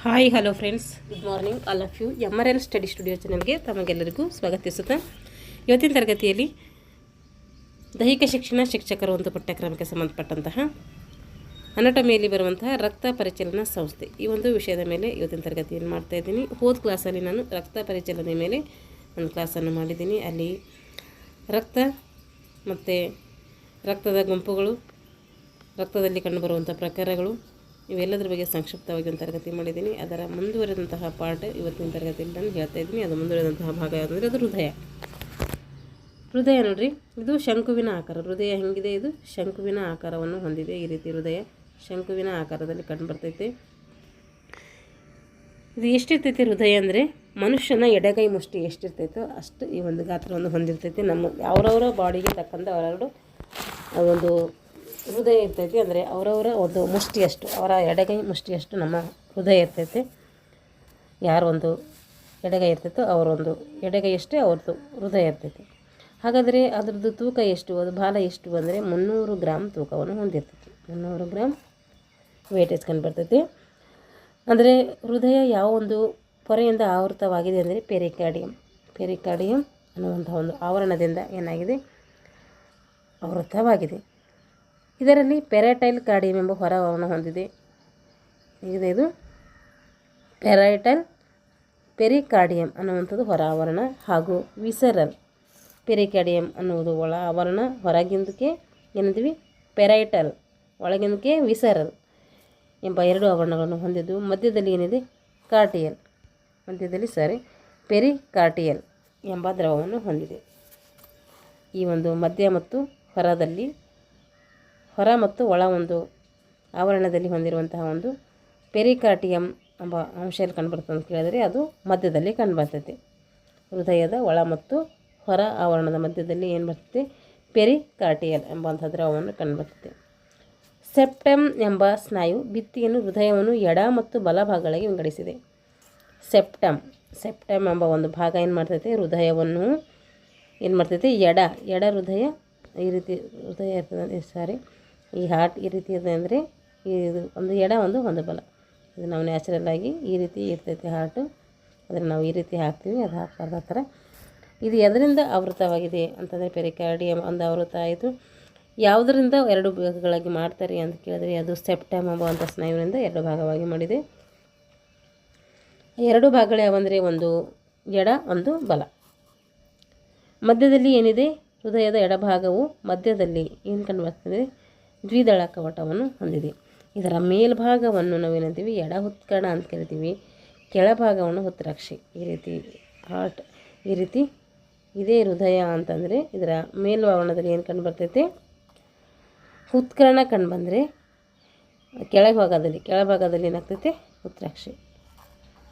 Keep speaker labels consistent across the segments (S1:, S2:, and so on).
S1: Hi hello friends, good morning all of you. MRN study studio ಚಾನಲ್ಗೆ ತಮಗೆಲ್ಲರಿಗೂ ಸ್ವಾಗತಿಸುತ್ತಾ ಇವತ್ತಿನ ತರಗತಿಯಲ್ಲಿ ದೈಹಿಕ ಶಿಕ್ಷಣ ಶಿಕ್ಷಕರು ಒಂದು ಪಠ್ಯಕ್ರಮಕ್ಕೆ ಸಂಬಂಧಪಟ್ಟಂತಹ ಅನಾಟಮಿಯಲ್ಲಿ ಬರುವಂತಹ ರಕ್ತ ಪರಿಚಲನಾ ಸಂಸ್ಥೆ ಈ ಒಂದು ವಿಷಯದ ಮೇಲೆ ಇವತ್ತಿನ ತರಗತಿಯನ್ನು ಮಾಡ್ತಾಯಿದ್ದೀನಿ. ಹೋದ ಕ್ಲಾಸಲ್ಲಿ ನಾನು ರಕ್ತ ಪರಿಚಲನೆ ಮೇಲೆ ಒಂದು ಕ್ಲಾಸನ್ನು ಮಾಡಿದ್ದೀನಿ. ಅಲ್ಲಿ ರಕ್ತ ಮತ್ತು ರಕ್ತದ ಗುಂಪುಗಳು, ರಕ್ತದಲ್ಲಿ ಕಂಡುಬರುವಂಥ ಪ್ರಕಾರಗಳು ಇವೆಲ್ಲದರ ಬಗ್ಗೆ ಸಂಕ್ಷಿಪ್ತವಾಗಿ ಒಂದು ತರಗತಿ ಮಾಡಿದ್ದೀನಿ. ಅದರ ಮುಂದುವರೆದಂತಹ ಪಾರ್ಟ್ ಇವತ್ತಿನ ತರಗತಿಯಲ್ಲಿ ನಾನು ಹೇಳ್ತಾ ಇದ್ದೀನಿ. ಅದು ಮುಂದುವರೆದಂತಹ ಭಾಗ ಯಾವುದಂದರೆ ಅದು ಹೃದಯ ನೋಡ್ರಿ, ಇದು ಶಂಕುವಿನ ಆಕಾರ. ಹೃದಯ ಹೆಂಗಿದೆ? ಇದು ಶಂಕುವಿನ ಆಕಾರವನ್ನು ಹೊಂದಿದೆ. ಈ ರೀತಿ ಹೃದಯ ಶಂಕುವಿನ ಆಕಾರದಲ್ಲಿ ಕಂಡುಬರ್ತೈತೆ. ಇದು ಎಷ್ಟಿರ್ತೈತೆ ಹೃದಯ ಅಂದರೆ ಮನುಷ್ಯನ ಎಡಗೈ ಮುಷ್ಟಿ ಎಷ್ಟಿರ್ತೈತೋ ಅಷ್ಟು ಈ ಒಂದು ಗಾತ್ರವನ್ನು ಹೊಂದಿರ್ತೈತೆ. ನಮ್ಮ ಅವರವರ ಬಾಡಿಗೆ ತಕ್ಕಂಥ ಅವರವರು ಒಂದು ಹೃದಯ ಇರ್ತೈತಿ. ಅಂದರೆ ಅವರವರ ಒಂದು ಮುಷ್ಟಿಯಷ್ಟು, ಅವರ ಎಡಗೈ ಮುಷ್ಟಿಯಷ್ಟು ನಮ್ಮ ಹೃದಯ ಇರ್ತೈತೆ. ಯಾರು ಒಂದು ಎಡಗೈ ಇರ್ತೈತೋ ಅವರೊಂದು ಎಡಗೈಯಷ್ಟೇ ಅವ್ರದ್ದು ಹೃದಯ ಇರ್ತೈತೆ. ಹಾಗಾದರೆ ಅದರದ್ದು ತೂಕ ಎಷ್ಟು? ಅದು ಬಾಲ ಎಷ್ಟು ಅಂದರೆ 300 ಗ್ರಾಮ್ ತೂಕವನ್ನು ಹೊಂದಿರ್ತೈತಿ. 300 ಗ್ರಾಮ್ ವೇಟೇಜ್ ಕಂಡುಬರ್ತೈತಿ. ಅಂದರೆ ಹೃದಯ ಯಾವ ಒಂದು ಪೊರೆಯಿಂದ ಆವೃತವಾಗಿದೆ ಅಂದರೆ ಪೆರಿಕಾರ್ಡಿಯಂ ಅನ್ನುವಂಥ ಒಂದು ಆವರಣದಿಂದ ಏನಾಗಿದೆ? ಆವೃತವಾಗಿದೆ. ಇದರಲ್ಲಿ ಪೆರೈಟೈಲ್ ಕಾರ್ಡಿಯಂ ಎಂಬ ಹೊರ ಆವರಣ ಹೊಂದಿದೆ. ಇದು ಪೆರಿಕಾರ್ಡಿಯಂ ಅನ್ನುವಂಥದ್ದು ಹೊರ ಆವರಣ, ಹಾಗೂ ವಿಸರಲ್ ಪೆರಿಕಾರ್ಡಿಯಂ ಅನ್ನುವುದು ಒಳ ಆವರಣ. ಹೊರಗಿಂದಕ್ಕೆ ಏನಂತೀವಿ? ಪೆರೈಟಲ್, ಒಳಗಿಂದಕ್ಕೆ ವಿಸರಲ್ ಎಂಬ 2 ಆವರಣಗಳನ್ನು ಹೊಂದಿದ್ದು. ಮಧ್ಯದಲ್ಲಿ ಏನಿದೆ? ಕಾರ್ಟಿಯಲ್, ಪೆರಿಕಾರ್ಟಿಯಲ್ ಎಂಬ ದ್ರವವನ್ನು ಹೊಂದಿದೆ. ಈ ಒಂದು ಮಧ್ಯ ಮತ್ತು ಹೊರ ಮತ್ತು ಒಳ ಒಂದು ಆವರಣದಲ್ಲಿ ಹೊಂದಿರುವಂತಹ ಒಂದು ಪೆರಿಕಾರ್ಟಿಯಂ ಎಂಬ ಅಂಶದಲ್ಲಿ ಕಂಡುಬರ್ತದೆ ಅಂತ ಕೇಳಿದರೆ ಅದು ಮಧ್ಯದಲ್ಲಿ ಕಂಡುಬರ್ತೈತೆ. ಹೃದಯದ ಒಳ ಮತ್ತು ಹೊರ ಆವರಣದ ಮಧ್ಯದಲ್ಲಿ ಏನು ಬರ್ತೈತೆ? ಪೆರಿಕಾರ್ಟಿಯಲ್ ಎಂಬಂಥ ದ್ರವವನ್ನು ಕಂಡುಬರ್ತೈತೆ. ಸೆಪ್ಟಮ್ ಎಂಬ ಸ್ನಾಯು ಭಿತ್ತಿಯನ್ನು ಹೃದಯವನ್ನು ಎಡ ಮತ್ತು ಬಲ ಭಾಗಗಳಿಗೆ ವಿಂಗಡಿಸಿದೆ. ಸೆಪ್ಟಮ್ ಎಂಬ ಒಂದು ಭಾಗ ಏನು ಮಾಡ್ತೈತೆ? ಹೃದಯವನ್ನು ಏನು ಮಾಡ್ತೈತೆ? ಎಡ ಹೃದಯ ಈ ರೀತಿ ಹೃದಯ ಇರ್ತದೆ. ಈ ಹಾರ್ಟ್ ಈ ರೀತಿ ಇದೆ ಅಂದರೆ ಇದು ಒಂದು ಎಡ ಒಂದು ಬಲ. ಇದು ನಾವು ನ್ಯಾಚುರಲ್ ಆಗಿ ಈ ರೀತಿ ಇರ್ತೈತೆ ಹಾರ್ಟು. ಅದನ್ನು ನಾವು ಈ ರೀತಿ ಹಾಕ್ತೀವಿ, ಅದು ಹಾಕ್ಬಾರ್ದು ಆ ಥರ. ಇದು ಎದರಿಂದ ಆವೃತವಾಗಿದೆ ಅಂತಂದರೆ ಪೆರಿಕಾರ್ಡಿಯಂ ಒಂದು ಆವೃತ ಆಯಿತು. ಯಾವುದರಿಂದ 2 ಭಾಗಗಳಾಗಿ ಮಾಡ್ತಾರೆ ಅಂತ ಕೇಳಿದ್ರೆ ಅದು ಸೆಪ್ಟಮ್ ಎಂಬುವಂಥ ಸ್ನಾಯುವಿನಿಂದ 2 ಭಾಗವಾಗಿ ಮಾಡಿದೆ. 2 ಭಾಗಗಳು ಯಾವಂದರೆ ಒಂದು ಎಡ ಒಂದು ಬಲ. ಮಧ್ಯದಲ್ಲಿ ಏನಿದೆ? ಹೃದಯದ ಎಡಭಾಗವು ಮಧ್ಯದಲ್ಲಿ ಏನು ಕಂಡುಬರ್ತದೆ? ದ್ವಿದಳ ಕವಾಟವನ್ನು ಹೊಂದಿದೆ. ಇದರ ಮೇಲ್ಭಾಗವನ್ನು ನಾವೇನಂತೀವಿ? ಎಡ ಉತ್ಕರ್ಣ ಅಂತ ಕರಿತೀವಿ. ಕೆಳಭಾಗವನ್ನು ಉತ್ತರಾಕ್ಷಿ. ಈ ರೀತಿ ಹಾರ್ಟ್ ಈ ರೀತಿ ಇದೇ ಹೃದಯ ಅಂತಂದರೆ ಇದರ ಮೇಲ್ಭಾವನದಲ್ಲಿ ಏನು ಕಂಡುಬರ್ತೈತೆ? ಉತ್ಕರ್ಣ ಕಂಡುಬಂದರೆ ಕೆಳಭಾಗದಲ್ಲಿ ಏನಾಗ್ತೈತೆ? ಉತ್ತರಾಕ್ಷಿ.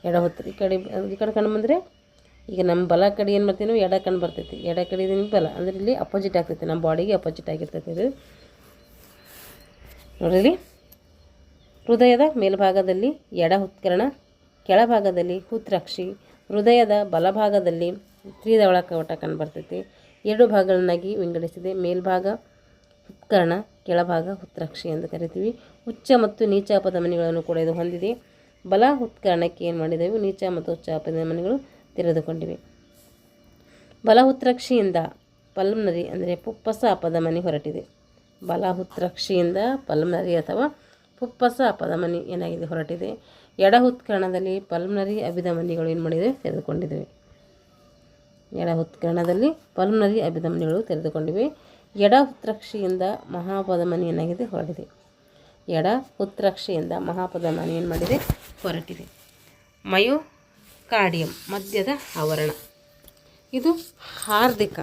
S1: ಈ ಕಡೆ ಕಂಡುಬಂದರೆ ಈಗ ನಮ್ಮ ಬಲ ಕಡೆ ಏನು ಮಾಡ್ತೀವಿ ನಾವು? ಎಡ ಕಂಡು ಬರ್ತೈತಿ. ಎಡ ಕಡೆ ಬಲ ಅಂದರೆ ಇಲ್ಲಿ ಅಪೋಸಿಟ್ ಆಗ್ತೈತಿ, ನಮ್ಮ ಬಾಡಿಗೆ ಅಪೋಸಿಟ್ ಆಗಿರ್ತೈತಿ. ಇದು ನೋಡ್ರಿ, ಹೃದಯದ ಮೇಲ್ಭಾಗದಲ್ಲಿ ಎಡ ಉತ್ಕರ್ಣ, ಕೆಳಭಾಗದಲ್ಲಿ ಉತ್ತರಾಕ್ಷಿ. ಹೃದಯದ ಬಲಭಾಗದಲ್ಲಿ ದ್ವಿದಳ ಕವಾಟ ಕಂಡುಬರ್ತೈತಿ. 2 ಭಾಗಗಳನ್ನಾಗಿ ವಿಂಗಡಿಸಿದೆ. ಮೇಲ್ಭಾಗ ಉತ್ಕರ್ಣ, ಕೆಳಭಾಗ ಉತ್ತರಾಕ್ಷಿ ಎಂದು ಕರಿತೀವಿ. ಉಚ್ಚ ಮತ್ತು ನೀಚ ಅಪಧಮನಿಗಳನ್ನು ಕೂಡ ಇದು ಹೊಂದಿದೆ. ಬಲ ಉತ್ಕರ್ಣಕ್ಕೆ ಏನು ಮಾಡಿದೆವು? ನೀಚ ಮತ್ತು ಉಚ್ಚ ಅಪಧಮನಿಗಳು ತೆರೆದುಕೊಂಡಿವೆ. ಬಲ ಉತ್ತರಾಕ್ಷಿಯಿಂದ ಪಲ್ಮನರಿ ಅಂದರೆ ಪುಪ್ಪಸ ಅಪಧಮನಿ ಹೊರಟಿದೆ. ಬಲ ಉತ್ತರಾಕ್ಷಿಯಿಂದ ಪಲ್ಮನರಿ ಅಥವಾ ಪುಪ್ಪಸ ಅಪಧಮನಿ ಏನಾಗಿದೆ? ಹೊರಟಿದೆ. ಎಡ ಉತ್ಕರ್ಣದಲ್ಲಿ ಪಲ್ಮನರಿ ಅಭಿಧಮನಿಗಳು ಏನು ಮಾಡಿದೆ? ತೆರೆದುಕೊಂಡಿವೆ. ಎಡ ಉತ್ಕರ್ಣದಲ್ಲಿ ಪಲ್ಮನರಿ ಅಭಿಧಮನಿಗಳು ತೆರೆದುಕೊಂಡಿವೆ. ಎಡ ಉತ್ತರಾಕ್ಷಿಯಿಂದ ಮಹಾಪಧಮನಿ ಏನಾಗಿದೆ? ಹೊರಟಿದೆ. ಎಡ ಉತ್ತರಾಕ್ಷಿಯಿಂದ ಮಹಾಪಧಮನಿ ಏನು ಮಾಡಿದೆ? ಹೊರಟಿದೆ. ಮಯೋಕಾರ್ಡಿಯಂ ಮಧ್ಯದ ಆವರಣ. ಇದು ಹಾರ್ದಿಕ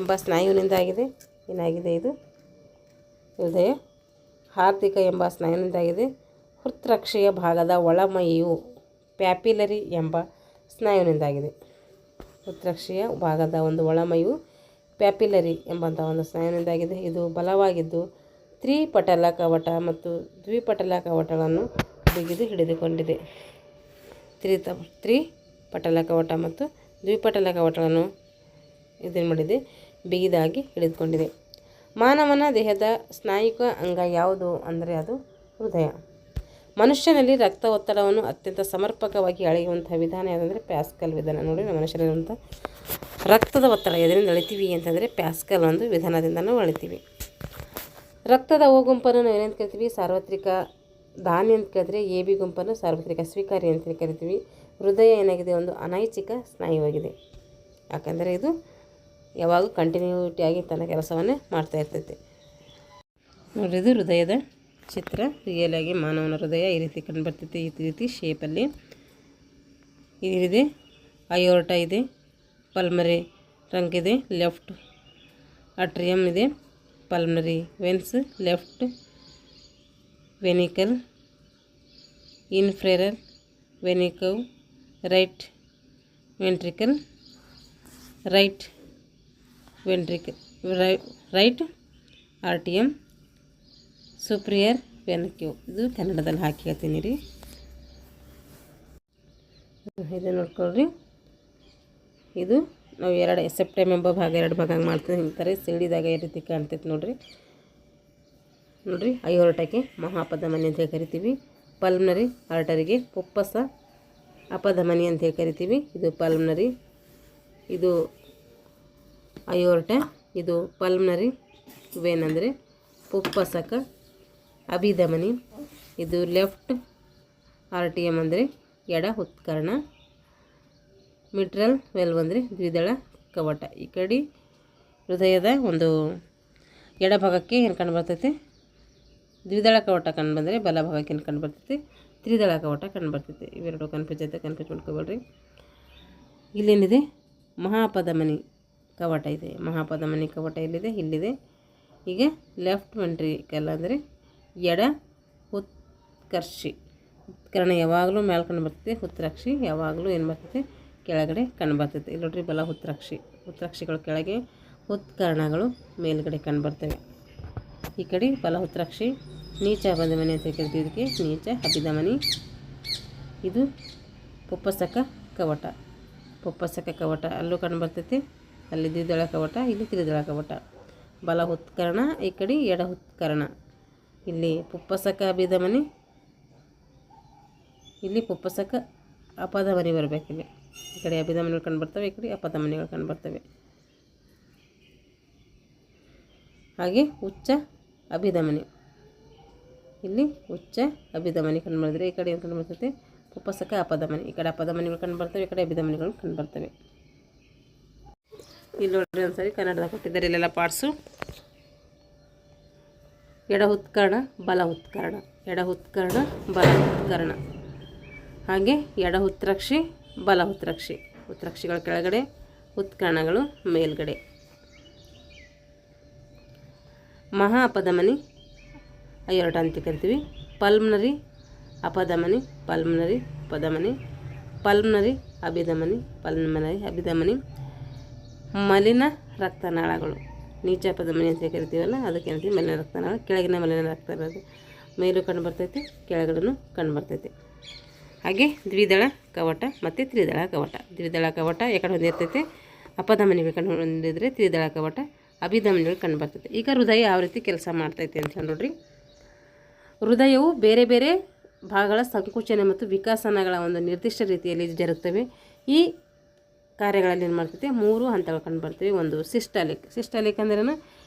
S1: ಎಂಬ ಸ್ನಾಯುವಿನಿಂದ ಆಗಿದೆ. ಏನಾಗಿದೆ? ಇದು ಹೃದಯ ಹಾರ್ದಿಕ ಎಂಬ ಸ್ನಾಯುವಿನಿಂದಾಗಿದೆ. ಹೃತ್ರಾಕ್ಷಿಯ ಭಾಗದ ಒಳಮೈಯು ಪ್ಯಾಪಿಲರಿ ಎಂಬ ಸ್ನಾಯುವಿನಿಂದಾಗಿದೆ. ಹೃತ್ರಾಕ್ಷಿಯ ಭಾಗದ ಒಂದು ಒಳಮೈಯು ಪ್ಯಾಪಿಲರಿ ಎಂಬಂಥ ಒಂದು ಸ್ನಾಯುವಿನಿಂದಾಗಿದೆ. ಇದು ಬಲವಾಗಿದ್ದು ತ್ರಿಪಟಲ ಕವಾಟ ಮತ್ತು ದ್ವಿಪಟಲ ಕವಾಟಗಳನ್ನು ಬಿಗಿದು ಹಿಡಿದುಕೊಂಡಿದೆ. ತ್ರಿಪಟಲ ಕವಾಟ ಮತ್ತು ದ್ವಿಪಟಲ ಕವಾಟಗಳನ್ನು ಇದೇನು ಮಾಡಿದೆ? ಬಿಗಿದಾಗಿ ಹಿಡಿದುಕೊಂಡಿದೆ. ಮಾನವನ ದೇಹದ ಸ್ನಾಯುಕ ಅಂಗ ಯಾವುದು ಅಂದರೆ ಅದು ಹೃದಯ. ಮನುಷ್ಯನಲ್ಲಿ ರಕ್ತ ಒತ್ತಡವನ್ನು ಅತ್ಯಂತ ಸಮರ್ಪಕವಾಗಿ ಅಳೆಯುವಂಥ ವಿಧಾನ ಯಾವುದಂದರೆ ಪ್ಯಾಸ್ಕಲ್ ವಿಧಾನ. ನೋಡಿ, ಮನುಷ್ಯನಿರುವಂಥ ರಕ್ತದ ಒತ್ತಡ ಎದರಿಂದ ಅಳಿತೀವಿ ಅಂತಂದರೆ ಪ್ಯಾಸ್ಕಲ್ ಒಂದು ವಿಧಾನದಿಂದ ನಾವು ಅಳಿತೀವಿ. ರಕ್ತದ ಓ ಗುಂಪನ್ನು ನಾವು ಏನಂತ ಕರಿತೀವಿ? ಸಾರ್ವತ್ರಿಕ ದಾನಿ ಅಂತ ಕೇಳಿದ್ರೆ ಎ ಬಿ ಗುಂಪನ್ನು ಸಾರ್ವತ್ರಿಕ ಸ್ವೀಕಾರಿ ಅಂತ ಕರಿತೀವಿ. ಹೃದಯ ಏನಾಗಿದೆ? ಒಂದು ಅನೈಚ್ಛಿಕ ಸ್ನಾಯುವಾಗಿದೆ. ಯಾಕಂದರೆ ಇದು ಯಾವಾಗ ಕಂಟಿನ್ಯೂಟಿಯಾಗಿ ತನ್ನ ಕೆಲಸವನ್ನೇ ಮಾಡ್ತಾ ಇರ್ತೈತಿ. ನೋಡಿರಿ, ಇದು ಹೃದಯದ ಚಿತ್ರ. ರಿಯಲ್ ಆಗಿ ಮಾನವನ ಹೃದಯ ಈ ರೀತಿ ಕಂಡುಬರ್ತೈತಿ. ಈ ರೀತಿ ಶೇಪಲ್ಲಿ ಇದಿದೆ. ಅಯೋರ್ಟ ಇದೆ, ಪಲ್ಮರಿ ಟ್ರಂಕ್ ಇದೆ, ಲೆಫ್ಟ್ ಅಟ್ರಿಯಮ್ ಇದೆ, pulmonary veins, left ventricle, inferior vena cava, right ventricle, right ventricle, right ಆರ್ಟಿಯಮ್, ಸುಪ್ರಿಯರ್ ವೆನ್ಕ್ಯೂ. ಇದು ಕನ್ನಡದಲ್ಲಿ ಹಾಕಿ ಹೇಳ್ತೀನಿ ರೀ. ಇದು ನೋಡ್ಕೊಳ್ರಿ. ಇದು ನಾವು ಸೆಪ್ಟೆಮ್ ಎಂಬ ಭಾಗ 2 ಭಾಗ ಮಾಡ್ತೀವಿ. ಹಿಂಗೆ ಸಿಡಿದಾಗ ಈ ರೀತಿ ಕಾಣ್ತೈತೆ ನೋಡ್ರಿ. ಅಯೋರ್ಟಕ್ಕೆ ಮಹಾಪಧಮನಿ ಅಂತ ಕರಿತೀವಿ. ಪಲ್ಮನರಿ ಆರ್ಟರಿಗೆ ಪುಪ್ಪಸ ಅಪಧಮನಿ ಅಂತ ಕರಿತೀವಿ. ಇದು ಪಲ್ಮನರಿ, ಇದು ಅಯೋರ್ಟ, ಇದು ಪಲ್ಮನರಿ ವೇನ್ ಅಂದರೆ ಪುಪ್ಪಸಕ ಅಭಿಧಮನಿ. ಇದು ಲೆಫ್ಟ್ ಆರ್ಟಿಯಮ್ ಅಂದರೆ ಎಡ ಉತ್ಕರ್ಣ. ಮಿಟ್ರಲ್ ವೆಲ್ವ್ ಅಂದರೆ ದ್ವಿದಳ ಕವಟ. ಈ ಕಡೆ ಹೃದಯದ ಒಂದು ಎಡಭಾಗಕ್ಕೆ ಏನು ಕಂಡು ಬರ್ತೈತೆ? ದ್ವಿದಳ ಕವಟ ಕಂಡು ಬಂದರೆ ಬಲಭಾಗಕ್ಕೆ ಏನು ಕಂಡು ಬರ್ತೈತಿ? ತ್ರಿದಳ ಕವಟ ಕಂಡು ಬರ್ತೈತಿ. ಇವೆರಡು ಕನ್ಫ್ಯೂಸ್ ಮಾಡ್ಕೊಬೇಡ್ರಿ. ಇಲ್ಲೇನಿದೆ? ಮಹಾಪಧಮನಿ ಕವಟ ಇದೆ. ಮಹಾಪಧಮನಿ ಕವಟ ಇಲ್ಲಿದೆ, ಇಲ್ಲಿದೆ. ಈಗ ಲೆಫ್ಟ್ ವೆಂಟ್ರಿಕಲ್ ಅಂದರೆ ಎಡ ಉತ್ಕರ್ಷಿ. ಉತ್ಕರ್ಣ ಯಾವಾಗಲೂ ಮೇಲೆ ಕಂಡು ಬರ್ತೈತೆ, ಉತ್ರಾಕ್ಷಿ ಯಾವಾಗಲೂ ಏನು ಬರ್ತೈತೆ? ಕೆಳಗಡೆ ಕಂಡು ಬರ್ತೈತೆ. ಇಲ್ಲಿ ನೋಡ್ರಿ, ಬಲ ಉತ್ರಾಕ್ಷಿಗಳು ಕೆಳಗೆ, ಉತ್ಕರ್ಣಗಳು ಮೇಲ್ಗಡೆ ಕಂಡು ಬರ್ತವೆ. ಈ ಕಡೆ ಬಲ ಉತ್ರಾಕ್ಷಿ ನೀಚ ಅಭಿಧಮನಿ ಅಂತ ಕರಿತೀವಿ. ಇದಕ್ಕೆ ನೀಚ ಅಭಿಧಮನಿ. ಇದು ಪುಪ್ಪಸಕ ಕವಟ. ಪುಪ್ಪಸಕ ಕವಟ ಅಲ್ಲೂ ಕಂಡು ಬರ್ತೈತೆ. ಅಲ್ಲಿ ದ್ವಿದಳ ಕವಟ, ಇಲ್ಲಿ ತ್ರಿದಳ ಕವಟ. ಬಲ ಉತ್ಕರ್ಣ, ಈ ಕಡೆ ಎಡ ಉತ್ಕರ್ಣ. ಇಲ್ಲಿ ಪುಪ್ಪಸಕ ಅಭಿಧಮನಿ, ಇಲ್ಲಿ ಪುಪ್ಪಸಕ ಅಪಧಮನಿ ಬರಬೇಕಿಲ್ಲಿ. ಈ ಕಡೆ ಅಭಿಧಮನಿಗಳು ಕಂಡು ಬರ್ತವೆ, ಈ ಕಡೆ ಅಪಧಮನಿಗಳು ಕಂಡು ಬರ್ತವೆ. ಹಾಗೆ ಉಚ್ಚ ಅಭಿಧಮನಿ, ಇಲ್ಲಿ ಉಚ್ಚ ಅಭಿಧಮನಿ ಕಂಡು ಬರ್ತದೆ. ಈ ಕಡೆ ಏನು ಕಂಡು ಬರ್ತೈತೆ? ಪುಪ್ಪಸಕ ಅಪಧಮನಿ. ಈ ಕಡೆ ಅಪಧಮನಿಗಳು ಕಂಡು ಬರ್ತವೆ, ಈ ಕಡೆ ಅಭಿಧಮನಿಗಳು ಕಂಡು ಬರ್ತವೆ. ಇಲ್ಲಿ ನೋಡ್ರಿ, ಒಂದ್ಸರಿ ಕನ್ನಡದಾಗ ಕೊಟ್ಟಿದ್ದಾರೆ ಇಲ್ಲೆಲ್ಲ ಪಾರ್ಟ್ಸು. ಎಡ ಉತ್ಕರ್ಣ, ಬಲ ಉತ್ಕರ್ಣ, ಎಡ ಉತ್ಕರ್ಣ, ಬಲ ಉತ್ಕರ್ಣ. ಹಾಗೆ ಎಡ ಉತ್ರಾಕ್ಷಿ, ಬಲ ಉತ್ರಾಕ್ಷಿ. ಉತ್ರಾಕ್ಷಿಗಳ ಕೆಳಗಡೆ, ಉತ್ಕರ್ಣಗಳು ಮೇಲ್ಗಡೆ. ಮಹಾ ಅಪಧಮನಿ ಅಯೋರ್ಟ ಅಂತ ಕರಿತೀವಿ. ಪಲ್ಮನರಿ ಅಪಧಮನಿ, ಪಲ್ಮನರಿ ಅಪಧಮನಿ, ಪಲ್ಮನರಿ ಅಭಿಧಮನಿ. ಮಲಿನ ರಕ್ತನಾಳಗಳು, ನೀಚ ಅಪಧಮನಿ ಅಂತ ಕರಿತೀವಲ್ಲ, ಅದಕ್ಕೆ ಏನಂತೀವಿ? ಮಲಿನ ರಕ್ತನಾಳ. ಕೆಳಗಿನ ಮಲಿನ ರಕ್ತನಾಳ ಮೇಲೂ ಕಂಡು ಬರ್ತೈತೆ, ಕೆಳಗಡೆನೂ ಕಂಡು ಬರ್ತೈತೆ. ಹಾಗೆ ದ್ವಿದಳ ಕವಟ ಮತ್ತು ತ್ರಿದಳ ಕವಟ. ದ್ವಿದಳ ಕವಟ ಯಾಕಡೆ ಹೊಂದಿರ್ತೈತೆ? ಅಪಧಮನಿಗಳು ಕಂಡು ಹೊಂದಿದ್ರೆ ತ್ರಿದಳ ಕವಟ ಅಭಿಧಮನಿಗಳು ಕಂಡು ಬರ್ತೈತೆ. ಈಗ ಹೃದಯ ಯಾವ ರೀತಿ ಕೆಲಸ ಮಾಡ್ತೈತೆ ಅಂತ ನೋಡ್ರಿ. ಹೃದಯವು ಬೇರೆ ಬೇರೆ ಭಾಗಗಳ ಸಂಕುಚನ ಮತ್ತು ವಿಕಾಸನಗಳ ಒಂದು ನಿರ್ದಿಷ್ಟ ರೀತಿಯಲ್ಲಿ ಜರುಗುತ್ತವೆ. ಈ ಕಾರ್ಯಗಳಲ್ಲಿ ಏನು ಮಾಡ್ತೈತೆ? 3 ಹಂತಗಳು ಕಂಡು ಬರ್ತವೆ. ಒಂದು ಸಿಸ್ಟಾಲಿಕ್ ಅಂದ್ರೇನು?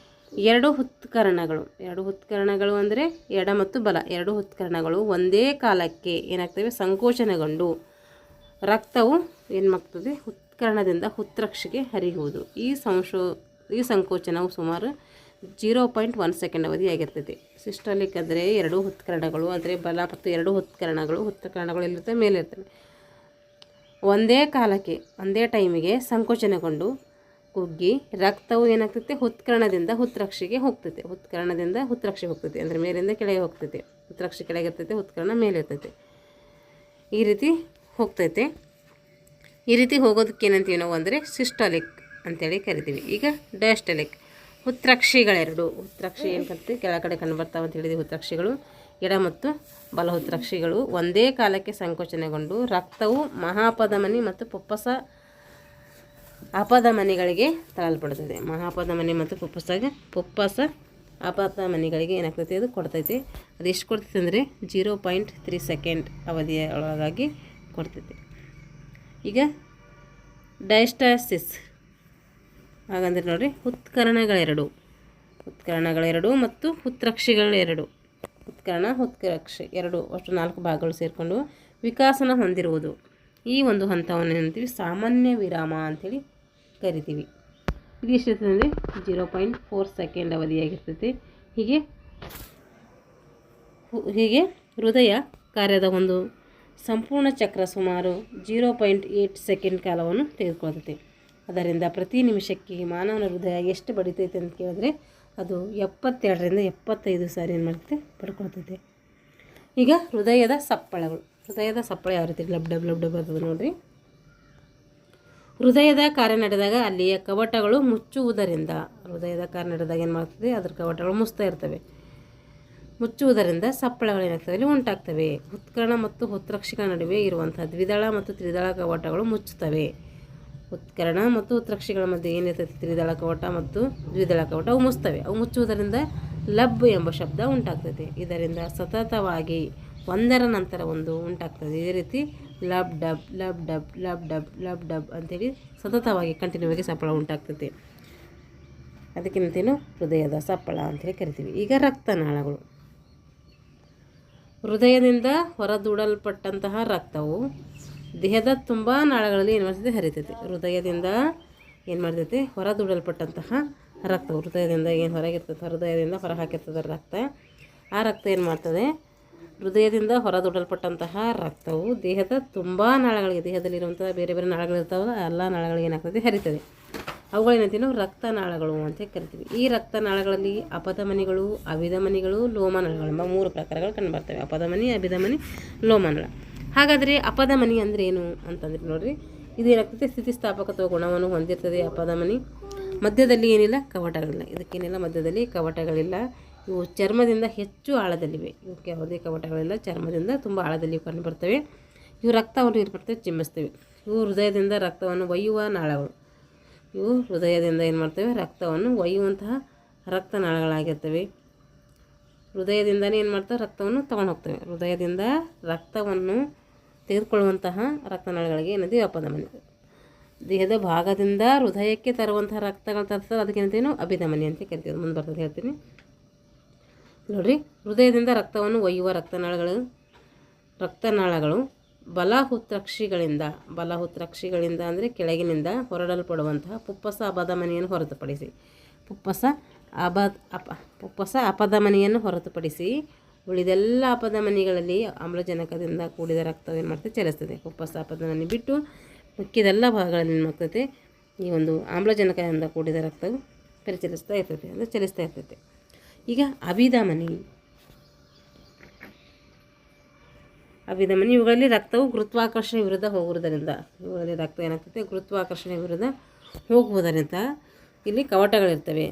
S1: 2 ಉತ್ಕರ್ಣಗಳು ಅಂದರೆ ಎಡ ಮತ್ತು ಬಲ 2 ಉತ್ಕರ್ಣಗಳು ಒಂದೇ ಕಾಲಕ್ಕೆ ಏನಾಗ್ತವೆ? ಸಂಕೋಚನಗೊಂಡು ರಕ್ತವು ಏನು ಮಾಡ್ತದೆ? ಉತ್ಕರ್ಣದಿಂದ ಉತ್ರಾಕ್ಷಿಗೆ ಹರಿಯುವುದು. ಈ ಸಂಕೋಚನವು ಸುಮಾರು 0.1 ಸೆಕೆಂಡ್ ಅವಧಿಯಾಗಿರ್ತೈತಿ. ಸಿಸ್ಟಾಲಿಕ್ ಅಂದರೆ 2 ಉತ್ಕರ್ಣಗಳು ಅಂದರೆ ಬಲ ಮತ್ತು 2 ಉತ್ಕರ್ಣಗಳು ಎಲ್ಲಿರ್ತವೆ? ಮೇಲಿರ್ತವೆ. ಒಂದೇ ಕಾಲಕ್ಕೆ ಒಂದೇ ಟೈಮಿಗೆ ಸಂಕೋಚನಗೊಂಡು ಕುಗ್ಗಿ ರಕ್ತವು ಏನಾಗ್ತೈತೆ? ಉತ್ಕರ್ಣದಿಂದ ಉತ್ರಾಕ್ಷಿಗೆ ಹೋಗ್ತೈತೆ. ಉತ್ಕರ್ಣದಿಂದ ಉತ್ರಾಕ್ಷಿಗೆ ಹೋಗ್ತೈತೆ ಅಂದರೆ ಮೇಲಿಂದ ಕೆಳಗೆ ಹೋಗ್ತೈತೆ. ಉತ್ರಾಕ್ಷಿ ಕೆಳಗೆ ಇರ್ತೈತೆ, ಉತ್ಕರ್ಣ ಮೇಲೆ ಇರ್ತೈತೆ. ಈ ರೀತಿ ಹೋಗ್ತೈತೆ. ಈ ರೀತಿ ಹೋಗೋದಕ್ಕೆ ಏನಂತೀವಿ ನಾವು ಅಂದರೆ ಸಿಸ್ಟಾಲಿಕ್ ಅಂತೇಳಿ ಕರಿತೀವಿ. ಈಗ ಡಯಾಸ್ಟಾಲಿಕ್, ಉತ್ರಾಕ್ಷಿಗಳೆರಡು. ಉತ್ರಾಕ್ಷಿ ಏನು ಕರಿತೀವಿ? ಕೆಳಗಡೆ ಕಂಡು ಬರ್ತಾವೆ ಅಂತ ಹೇಳಿದ್ವಿ. ಉತ್ರಾಕ್ಷಿಗಳು ಎಡ ಮತ್ತು ಬಲ ಉತ್ರಾಕ್ಷಿಗಳು ಒಂದೇ ಕಾಲಕ್ಕೆ ಸಂಕೋಚನೆಗೊಂಡು ರಕ್ತವು ಮಹಾಪಧಮನಿ ಮತ್ತು ಪುಪ್ಪಸ ಅಪಧಮನಿಗಳಿಗೆ ತರಲ್ಪಡುತ್ತದೆ. ಮಹಾಪಧಮನಿ ಮತ್ತು ಪುಪ್ಪಸ ಅಪಧಮನಿಗಳಿಗೆ ಏನಾಗ್ತೈತಿ ಅದು ಕೊಡ್ತೈತಿ. ಅದು ಎಷ್ಟು ಕೊಡ್ತೈತೆ ಅಂದರೆ 0.3 ಸೆಕೆಂಡ್ ಅವಧಿಯ ಒಳಗಾಗಿ ಕೊಡ್ತೈತಿ. ಈಗ ಡಯಾಸ್ಟಾಸಿಸ್ ಹಾಗಂದ್ರೆ ನೋಡಿರಿ, ಉತ್ಕರಣಗಳೆರಡು ಮತ್ತು ಉತ್ಪ್ರೇಕ್ಷೆಗಳೆರಡು, ಉತ್ಕರಣ ಉತ್ಪ್ರೇಕ್ಷೆ ಎರಡು ಅಷ್ಟು 4 ಭಾಗಗಳು ಸೇರಿಕೊಂಡು ವಿಕಾಸನ ಹೊಂದಿರುವುದು. ಈ ಒಂದು ಹಂತವನ್ನು ಏನಂತೀವಿ ಸಾಮಾನ್ಯ ವಿರಾಮ ಅಂಥೇಳಿ ಕರಿತೀವಿ. ಇದು ಎಷ್ಟಿರ್ತದೆ ಅಂದರೆ 0.4 ಸೆಕೆಂಡ್ ಅವಧಿಯಾಗಿರ್ತೈತಿ. ಹೀಗೆ ಹೃದಯ ಕಾರ್ಯದ ಒಂದು ಸಂಪೂರ್ಣ ಚಕ್ರ ಸುಮಾರು 0.8 ಸೆಕೆಂಡ್ ಕಾಲವನ್ನು ತೆಗೆದುಕೊಳ್ತೈತಿ. ಅದರಿಂದ ಪ್ರತಿ ನಿಮಿಷಕ್ಕೆ ಮಾನವನ ಹೃದಯ ಎಷ್ಟು ಬಡಿತೈತೆ ಅಂತ ಕೇಳಿದ್ರೆ ಅದು 72ರಿಂದ 75 ಸಾರಿ ಏನು ಮಾಡ್ತೈತೆ ಪಡ್ಕೊಳ್ತೈತೆ. ಈಗ ಹೃದಯದ ಸಪ್ಪಳ ಯಾವ ರೀತಿ ಲಬ್ ಡಬ್ ಬರ್ತದೆ ನೋಡಿರಿ. ಹೃದಯದ ಕಾರ್ಯ ನಡೆದಾಗ ಅಲ್ಲಿಯ ಕವಾಟಗಳು ಮುಚ್ಚುವುದರಿಂದ ಏನು ಮಾಡ್ತದೆ, ಅದರ ಕವಾಟಗಳು ಮುಚ್ಚುವುದರಿಂದ ಸಪ್ಪಳಗಳು ಏನಾಗ್ತವೆ ಇಲ್ಲಿ ಉಂಟಾಗ್ತವೆ. ಉತ್ಕರಣ ಮತ್ತು ಉತ್ಪ್ರೇಕ್ಷೆಗಳ ನಡುವೆ ಇರುವಂಥ ದ್ವಿದಳ ಮತ್ತು ತ್ರಿದಳ ಕವಾಟಗಳು ಮುಚ್ಚುತ್ತವೆ. ಉತ್ಕರಣ ಮತ್ತು ಉತ್ಪ್ರೇಕ್ಷೆಗಳ ಮಧ್ಯೆ ಏನಿರ್ತೈತೆ ತ್ರಿದಳ ಕವಾಟ ಮತ್ತು ದ್ವಿದಳ ಕವಾಟ ಅವು ಮುಚ್ಚುತ್ತವೆ. ಅವು ಮುಚ್ಚುವುದರಿಂದ ಲಬ್ ಎಂಬ ಶಬ್ದ ಉಂಟಾಗ್ತದೆ. ಇದರಿಂದ ಸತತವಾಗಿ ಒಂದರ ನಂತರ ಒಂದು ಉಂಟಾಗ್ತದೆ. ಇದೇ ರೀತಿ ಲಬ್ ಡಬ್ ಲಬ್ ಡಬ್ ಲಬ್ ಡಬ್ ಲಬ್ ಡಬ್ ಅಂಥೇಳಿ ಸತತವಾಗಿ ಕಂಟಿನ್ಯೂ ಆಗಿ ಸಪ್ಪಳ ಉಂಟಾಗ್ತದೆ. ಅದಕ್ಕಿಂತೇನು ಹೃದಯದ ಸಪ್ಪಳ ಅಂಥೇಳಿ ಕರಿತೀವಿ. ಈಗ ರಕ್ತನಾಳಗಳು. ಹೃದಯದಿಂದ ಹೊರದೂಡಲ್ಪಟ್ಟಂತಹ ರಕ್ತವು ದೇಹದ ತುಂಬ ನಾಳಗಳಲ್ಲಿ ಏನು ಮಾಡ್ತೈತೆ ಹರಿತೈತೆ. ಹೃದಯದಿಂದ ಏನು ಮಾಡ್ತೈತೆ ಹೊರದೂಡಲ್ಪಟ್ಟಂತಹ ರಕ್ತವು ಹೃದಯದಿಂದ ಏನು ಹೊರಗಿರ್ತದೆ, ಹೃದಯದಿಂದ ಹೊರ ಹಾಕಿರ್ತದೆ ರಕ್ತ. ಆ ರಕ್ತ ಏನು ಮಾಡ್ತದೆ, ಹೃದಯದಿಂದ ಹೊರದೂಡಲ್ಪಟ್ಟಂತಹ ರಕ್ತವು ದೇಹದ ತುಂಬ ನಾಳಗಳಿಗೆ, ದೇಹದಲ್ಲಿರುವಂಥ ಬೇರೆ ಬೇರೆ ನಾಳಗಳಿರ್ತಾವಲ್ಲ ಎಲ್ಲ ನಾಳಗಳಿಗೆ ಏನಾಗ್ತದೆ ಹರಿತದೆ. ಅವುಗಳೇನಂತೀವಿ ನಾವು ರಕ್ತನಾಳಗಳು ಅಂತ ಕರಿತೀವಿ. ಈ ರಕ್ತನಾಳಗಳಲ್ಲಿ ಅಪಧಮನಿಗಳು, ಅಭಿಧಮನಿಗಳು, ಲೋಮನಾಳಗಳು ಎಂಬ 3 ಪ್ರಕಾರಗಳು ಕಂಡುಬರ್ತವೆ. ಅಪಧಮನಿ, ಅಭಿಧಮನಿ, ಲೋಮನಾಳ. ಹಾಗಾದರೆ ಅಪಧಮನಿ ಅಂದರೆ ಏನು ಅಂತಂದ್ರೆ ನೋಡಿರಿ, ಇದು ಏನಾಗ್ತದೆ ಸ್ಥಿತಿಸ್ಥಾಪಕತ್ವ ಗುಣವನ್ನು ಹೊಂದಿರ್ತದೆ. ಅಪಧಮನಿ ಮಧ್ಯದಲ್ಲಿ ಏನಿಲ್ಲ ಕವಾಟಗಳಿಲ್ಲ, ಇದಕ್ಕೇನಿಲ್ಲ ಮಧ್ಯದಲ್ಲಿ ಕವಾಟಗಳಿಲ್ಲ. ಇವು ಚರ್ಮದಿಂದ ಹೆಚ್ಚು ಆಳದಲ್ಲಿವೆ. ಇವಕ್ಕೆ ಯಾವುದೇ ಕವಾಟಗಳಿಲ್ಲ, ಚರ್ಮದಿಂದ ತುಂಬ ಆಳದಲ್ಲಿ ಕಂಡುಬರ್ತವೆ. ಇವು ರಕ್ತವನ್ನು ಏರ್ಪಡ್ತವೆ ಚಿಮ್ಮಿಸ್ತವೆ. ಇವು ಹೃದಯದಿಂದ ರಕ್ತವನ್ನು ಒಯ್ಯುವ ನಾಳಗಳು. ಇವು ಹೃದಯದಿಂದ ಏನು ಮಾಡ್ತವೆ ರಕ್ತವನ್ನು ಒಯ್ಯುವಂತಹ ರಕ್ತನಾಳಗಳಾಗಿರ್ತವೆ. ಹೃದಯದಿಂದನೇ ಏನು ಮಾಡ್ತವೆ ರಕ್ತವನ್ನು ತಗೊಂಡು ಹೋಗ್ತವೆ. ಹೃದಯದಿಂದ ರಕ್ತವನ್ನು ತೆಗೆದುಕೊಳ್ಳುವಂತಹ ರಕ್ತನಾಳಗಳಿಗೆ ಏನಂತೀವಿ ಅಪಧಮನಿ. ದೇಹದ ಭಾಗದಿಂದ ಹೃದಯಕ್ಕೆ ತರುವಂತಹ ರಕ್ತಗಳು ತರ್ತದೆ, ಅದಕ್ಕೇನಂತೀವಿ ನಾವು ಅಭಿಧಮನಿ ಅಂತ ಕರಿತೀವಿ. ಮುಂದೆ ಬರ್ತದೆ ಹೇಳ್ತೀನಿ ನೋಡಿರಿ. ಹೃದಯದಿಂದ ರಕ್ತವನ್ನು ಒಯ್ಯುವ ರಕ್ತನಾಳಗಳು ಬಲಹುತ್ರಕ್ಷಿಗಳಿಂದ ಅಂದರೆ ಕೆಳಗಿನಿಂದ ಹೊರಡಲ್ಪಡುವಂತಹ ಪುಪ್ಪಸ ಅಪಧಮನಿಯನ್ನು ಹೊರತುಪಡಿಸಿ ಉಳಿದೆಲ್ಲ ಅಪಧಮನಿಗಳಲ್ಲಿ ಆಮ್ಲಜನಕದಿಂದ ಕೂಡಿದ ರಕ್ತವು ಏನು ಮಾಡ್ತದೆ ಚಲಿಸ್ತದೆ. ಪುಪ್ಪಸ ಅಪಧಮನಿ ಬಿಟ್ಟು ಮಿಕ್ಕಿದೆಲ್ಲ ಭಾಗಗಳಲ್ಲಿ ಏನು ಮಾಡ್ತದೆ ಈ ಒಂದು ಆಮ್ಲಜನಕದಿಂದ ಕೂಡಿದ ರಕ್ತವು ಚಲಿಸ್ತಾ ಇರ್ತೈತೆ. ಈಗ ಅಭಿಧಮನಿ ಇವುಗಳಲ್ಲಿ ರಕ್ತವು ಗುರುತ್ವಾಕರ್ಷಣೆ ವಿರುದ್ಧ ಹೋಗುವುದರಿಂದ, ಇವುಗಳಲ್ಲಿ ರಕ್ತ ಏನಾಗ್ತದೆ ಗುರುತ್ವಾಕರ್ಷಣೆ ವಿರುದ್ಧ ಹೋಗುವುದರಿಂದ ಇಲ್ಲಿ ಕವಾಟಗಳಿರ್ತವೆ.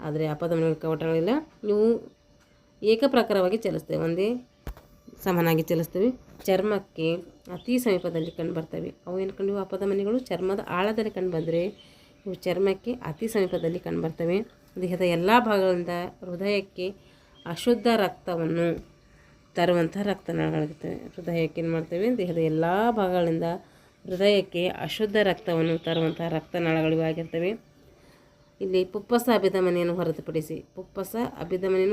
S1: ಆದರೆ ಅಪಧಮನಿಗಳ ಕವಾಟಗಳಿಲ್ಲ. ಇವು ಏಕಪ್ರಕಾರವಾಗಿ ಚಲಿಸ್ತವೆ, ಒಂದೇ ಸಮನಾಗಿ ಚಲಿಸ್ತವೆ. ಚರ್ಮಕ್ಕೆ ಅತಿ ಸಮೀಪದಲ್ಲಿ ಕಂಡುಬರ್ತವೆ. ಅವು ಏನು ಕಂಡು ಅಪಧಮನಿಗಳು ಚರ್ಮದ ಆಳದಲ್ಲಿ ಕಂಡುಬಂದರೆ ಇವು ಚರ್ಮಕ್ಕೆ ಅತಿ ಸಮೀಪದಲ್ಲಿ ಕಂಡುಬರ್ತವೆ. ದೇಹದ ಎಲ್ಲ ಭಾಗಗಳಿಂದ ಹೃದಯಕ್ಕೆ ಅಶುದ್ಧ ರಕ್ತವನ್ನು ತರುವಂಥ ರಕ್ತನಾಳಗಳಿರ್ತವೆ. ಹೃದಯಕ್ಕೆ ಏನು ಮಾಡ್ತೇವೆ ದೇಹದ ಎಲ್ಲ ಭಾಗಗಳಿಂದ ಹೃದಯಕ್ಕೆ ಅಶುದ್ಧ ರಕ್ತವನ್ನು ತರುವಂಥ ರಕ್ತನಾಳಗಳು ಆಗಿರ್ತವೆ. ಇಲ್ಲಿ ಪುಪ್ಪಸ ಅಭಿಧಮನಿಯನ್ನು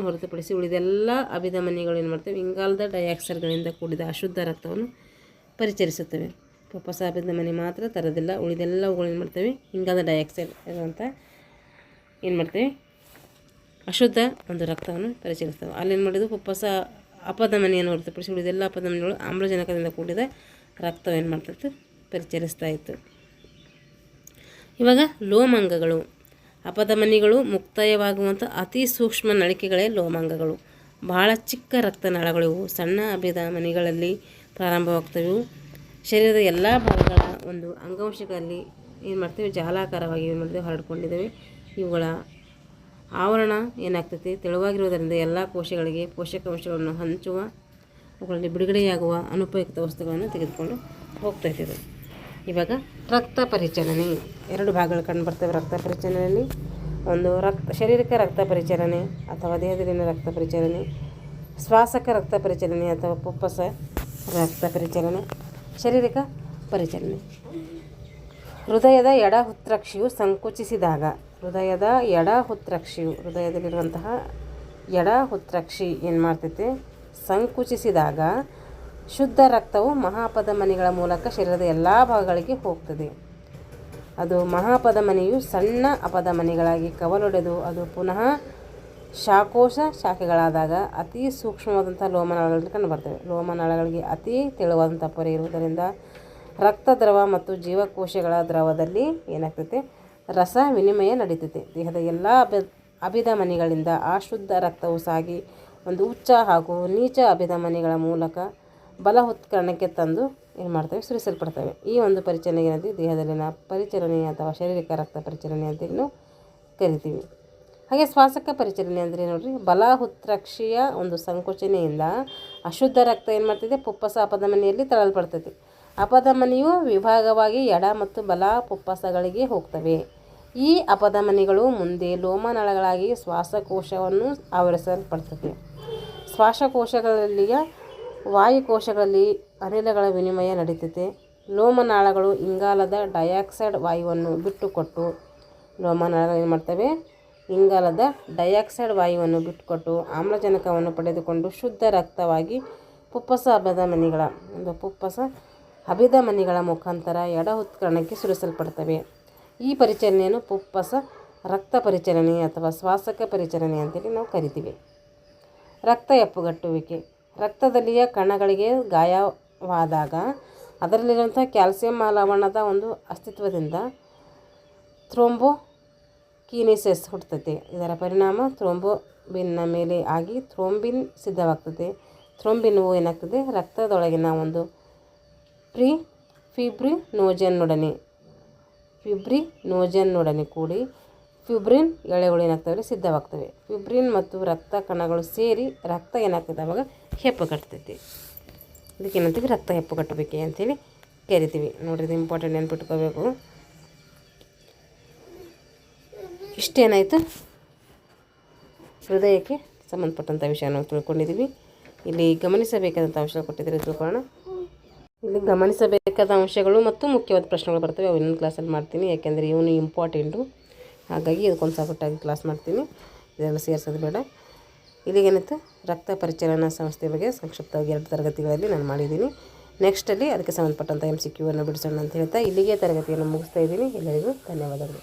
S1: ಹೊರತುಪಡಿಸಿ ಉಳಿದೆಲ್ಲ ಅಭಿಧಮನಿಗಳು ಏನು ಮಾಡ್ತವೆ ಇಂಗಾಲದ ಡೈಆಕ್ಸೈಡ್ಗಳಿಂದ ಕೂಡಿದ ಅಶುದ್ಧ ರಕ್ತವನ್ನು ಪರಿಚರಿಸುತ್ತವೆ. ಪುಪ್ಪಸ ಅಭಿಧಮನಿ ಮಾತ್ರ ತರೋದಿಲ್ಲ, ಉಳಿದೆಲ್ಲವುಗಳು ಏನು ಮಾಡ್ತವೆ ಇಂಗಾಲದ ಡೈಆಕ್ಸೈಡ್ ಇರುವಂಥ ಏನು ಮಾಡ್ತೇವೆ ಅಶುದ್ಧ ಒಂದು ರಕ್ತವನ್ನು ಪರಿಚಯಿಸ್ತವೆ. ಅಲ್ಲೇನು ಮಾಡಿದ್ದು ಪುಪ್ಪಸ ಅಪಧಮನಿಯನ್ನು ಹೊರತುಪಡಿಸಿ ಉಳಿದೆಲ್ಲ ಅಪಧಮನಿಗಳು ಆಮ್ಲಜನಕದಿಂದ ಕೂಡಿದ ರಕ್ತವು ಏನು ಮಾಡ್ತಿತ್ತು ಪರಿಚರಿಸ್ತಾ ಇತ್ತು. ಇವಾಗ ಲೋಮಾಂಗಗಳು. ಅಪಧಮನಿಗಳು ಮುಕ್ತಾಯವಾಗುವಂಥ ಅತಿ ಸೂಕ್ಷ್ಮ ನಳಿಕೆಗಳೇ ಲೋಮಾಂಗಗಳು. ಬಹಳ ಚಿಕ್ಕ ರಕ್ತನಾಳಗಳು ಇವು. ಸಣ್ಣ ಅಭಿಧಮನಿಗಳಲ್ಲಿ ಪ್ರಾರಂಭವಾಗ್ತವೆ. ಶರೀರದ ಎಲ್ಲ ಭಾಗಗಳ ಒಂದು ಅಂಗಾಂಶಗಳಲ್ಲಿ ಏನು ಮಾಡ್ತೇವೆ ಜಾಲಾಕಾರವಾಗಿ ಏನು ಮಾಡ್ತೇವೆ ಹರಡ್ಕೊಂಡಿದ್ದೇವೆ. ಇವುಗಳ ಆವರಣ ಏನಾಗ್ತೈತಿ ತೆಳುವಾಗಿರುವುದರಿಂದ ಎಲ್ಲ ಕೋಶಗಳಿಗೆ ಪೋಷಕಾಂಶಗಳನ್ನು ಹಂಚುವ, ಅವುಗಳಲ್ಲಿ ಬಿಡುಗಡೆಯಾಗುವ ಅನುಪಯುಕ್ತ ವಸ್ತುಗಳನ್ನು ತೆಗೆದುಕೊಂಡು ಹೋಗ್ತಾಯಿದೆ. ಇವಾಗ ರಕ್ತ ಪರಿಚಲನೆ 2 ಭಾಗಗಳು ಕಂಡುಬರ್ತವೆ. ರಕ್ತ ಪರಿಚಲನೆಯಲ್ಲಿ ಒಂದು ಶಾರೀರಿಕ ರಕ್ತ ಪರಿಚಲನೆ ಅಥವಾ ದೇಹದಲ್ಲಿನ ರಕ್ತ ಪರಿಚಲನೆ, ಶ್ವಾಸಕ ರಕ್ತ ಪರಿಚಲನೆ ಅಥವಾ ಪುಪ್ಪಸ ರಕ್ತ ಪರಿಚಲನೆ, ಶಾರೀರಿಕ ಪರಿಚಲನೆ. ಹೃದಯದ ಎಡ ಹೃತ್ಕಕ್ಷಿಯು ಸಂಕುಚಿಸಿದಾಗ, ಹೃದಯದಲ್ಲಿರುವಂತಹ ಎಡ ಹೃತ್ಕಕ್ಷಿ ಏನು ಮಾಡ್ತೈತೆ, ಸಂಕುಚಿಸಿದಾಗ ಶುದ್ಧ ರಕ್ತವು ಮಹಾಪಧಮನಿಗಳ ಮೂಲಕ ಶರೀರದ ಎಲ್ಲ ಭಾಗಗಳಿಗೆ ಹೋಗ್ತದೆ. ಅದು ಮಹಾಪಧಮನಿಯು ಸಣ್ಣ ಅಪಧಮನಿಗಳಾಗಿ ಕವಲೊಡೆದು ಅದು ಪುನಃ ಶಾಖೆಗಳಾದಾಗ ಅತಿ ಸೂಕ್ಷ್ಮವಾದಂಥ ಲೋಮನಾಳಗಳಲ್ಲಿ ಕಂಡುಬರ್ತವೆ. ಲೋಮನಾಳಗಳಿಗೆ ಅತಿ ತೆಳುವಾದಂಥ ಪೊರೆ ಇರುವುದರಿಂದ ರಕ್ತ ದ್ರವ ಮತ್ತು ಜೀವಕೋಶಗಳ ದ್ರವದಲ್ಲಿ ಏನಾಗ್ತೈತೆ, ರಸ ವಿನಿಮಯ ನಡೀತೈತೆ. ದೇಹದ ಎಲ್ಲ ಅಭಿಧಮನಿಗಳಿಂದ ಅಶುದ್ಧ ರಕ್ತವು ಸಾಗಿ ಒಂದು ಉಚ್ಚ ಹಾಗೂ ನೀಚ ಅಭಿಧಮನಿಗಳ ಮೂಲಕ ಬಲ ಉತ್ಕರ್ಣಕ್ಕೆ ತಂದು ಏನು ಮಾಡ್ತವೆ, ಸುರಿಸಲ್ಪಡ್ತವೆ. ಈ ಒಂದು ಪರಿಚಲನೆಗೆ ದೇಹದಲ್ಲಿನ ಪರಿಚಲನೆ ಅಥವಾ ಶಾರೀರಿಕ ರಕ್ತ ಪರಿಚಲನೆ ಅಂತ ನಾವು ಕರಿತೀವಿ. ಹಾಗೆ ಶ್ವಾಸಕ ಪರಿಚಲನೆ ಅಂದರೆ ನೋಡಿರಿ, ಬಲ ಹೃತ್ಕಕ್ಷಿಯ ಒಂದು ಸಂಕೋಚನೆಯಿಂದ ಅಶುದ್ಧ ರಕ್ತ ಏನು ಮಾಡ್ತಿದೆ, ಪುಪ್ಪಸ ಅಪಧಮನಿಯಲ್ಲಿ ತಳ್ಳಲ್ಪಡ್ತೈತಿ. ಅಪಧಮನಿಯು ವಿಭಾಗವಾಗಿ ಎಡ ಮತ್ತು ಬಲ ಪುಪ್ಪಸಗಳಿಗೆ ಹೋಗ್ತವೆ. ಈ ಅಪಧಮನಿಗಳು ಮುಂದೆ ಲೋಮನಾಳಗಳಾಗಿ ಶ್ವಾಸಕೋಶವನ್ನು ಆವರಿಸಲ್ಪಡ್ತದೆ. ಶ್ವಾಸಕೋಶಗಳಲ್ಲಿಯ ವಾಯುಕೋಶಗಳಲ್ಲಿ ಅನಿಲಗಳ ವಿನಿಮಯ ನಡೀತೈತೆ. ಲೋಮನಾಳಗಳು ಇಂಗಾಲದ ಡೈಆಕ್ಸೈಡ್ ವಾಯುವನ್ನು ಬಿಟ್ಟುಕೊಟ್ಟು ಆಮ್ಲಜನಕವನ್ನು ಪಡೆದುಕೊಂಡು ಶುದ್ಧ ರಕ್ತವಾಗಿ ಪುಪ್ಪಸ ಅಭಿಧಮನಿಗಳ ಮುಖಾಂತರ ಎಡ ಉತ್ಕರ್ಣಕ್ಕೆ ಸುರಿಸಲ್ಪಡ್ತವೆ. ಈ ಪರಿಚಲನೆಯನ್ನು ಪುಪ್ಪಸ ರಕ್ತ ಪರಿಚಲನೆ ಅಥವಾ ಶ್ವಾಸಕ ಪರಿಚಲನೆ ಅಂತೇಳಿ ನಾವು ಕರಿತೀವಿ. ರಕ್ತ ಹೆಪ್ಪುಗಟ್ಟುವಿಕೆ, ರಕ್ತದಲ್ಲಿಯ ಕಣಗಳಿಗೆ ಗಾಯವಾದಾಗ ಅದರಲ್ಲಿರುವಂಥ ಕ್ಯಾಲ್ಸಿಯಂ ಲವಣದ ಒಂದು ಅಸ್ತಿತ್ವದಿಂದ ಥ್ರೋಂಬೋಕಿನೆಸಿಸ್ ಹುಟ್ಟುತ್ತದೆ. ಇದರ ಪರಿಣಾಮ ಥ್ರೋಂಬೋಬಿನ್ನ ಮೇಲೆ ಆಗಿ ಥ್ರೋಂಬಿನ್ ಸಿದ್ಧವಾಗ್ತದೆ. ಥ್ರೋಂಬಿನ್ವು ಏನಾಗ್ತದೆ, ರಕ್ತದೊಳಗಿನ ಒಂದು ಫಿಬ್ರಿನೋಜನ್ನೊಡನೆ ಕೂಡಿ ಫಿಬ್ರಿನ್ ಎಳೆಗಳು ಏನಾಗ್ತವೆ, ಸಿದ್ಧವಾಗ್ತವೆ. ಫಿಬ್ರಿನ್ ಮತ್ತು ರಕ್ತ ಕಣಗಳು ಸೇರಿ ರಕ್ತ ಏನಾಗ್ತದೆ, ಅವಾಗ ಹೆಪ್ಪುಗಟ್ತೈತಿ. ಇದಕ್ಕೇನಂತೀವಿ, ರಕ್ತ ಹೆಪ್ಪುಗಟ್ಟುವಿಕೆ ಅಂತೇಳಿ ಕರಿತೀವಿ. ನೋಡ್ರಿ, ಇದು ಇಂಪಾರ್ಟೆಂಟ್ ನೆನ್ಪಿಟ್ಕೋಬೇಕು. ಇಷ್ಟೇನಾಯಿತು, ಹೃದಯಕ್ಕೆ ಸಂಬಂಧಪಟ್ಟಂಥ ವಿಷಯ ನಾವು ತಿಳ್ಕೊಂಡಿದ್ದೀವಿ. ಇಲ್ಲಿ ಗಮನಿಸಬೇಕಾದಂಥ ಅಂಶ ಕೊಟ್ಟಿದ್ದಾರೆ, ತಿಳ್ಕೊಳ್ಳೋಣ. ಇಲ್ಲಿ ಗಮನಿಸಬೇಕಾದ ಅಂಶಗಳು ಮತ್ತು ಮುಖ್ಯವಾದ ಪ್ರಶ್ನೆಗಳು ಬರ್ತವೆ. ಅವು ಇನ್ನೊಂದು ಕ್ಲಾಸಲ್ಲಿ ಮಾಡ್ತೀನಿ, ಯಾಕೆಂದರೆ ಇವನು ಇಂಪಾರ್ಟೆಂಟು. ಹಾಗಾಗಿ ಇದಕ್ಕೊಂದು ಸಪೋರ್ಟಾಗಿ ಕ್ಲಾಸ್ ಮಾಡ್ತೀನಿ, ಇದೆಲ್ಲ ಸೇರಿಸೋದು ಬೇಡ. ಇಲ್ಲಿಗೇನಿತ್ತು, ರಕ್ತ ಪರಿಚಲನಾ ಸಂಸ್ಥೆ ಬಗ್ಗೆ ಸಂಕ್ಷಿಪ್ತವಾಗಿ 2 ತರಗತಿಗಳಲ್ಲಿ ನಾನು ಮಾಡಿದ್ದೀನಿ. ನೆಕ್ಸ್ಟಲ್ಲಿ ಅದಕ್ಕೆ ಸಂಬಂಧಪಟ್ಟಂಥ MCQ ಅನ್ನು ಬಿಡಿಸೋಣ ಅಂತ ಹೇಳ್ತಾ ಇಲ್ಲಿಗೆ ತರಗತಿಯನ್ನು ಮುಗಿಸ್ತಾ ಇದ್ದೀನಿ. ಎಲ್ಲರಿಗೂ ಧನ್ಯವಾದಗಳು.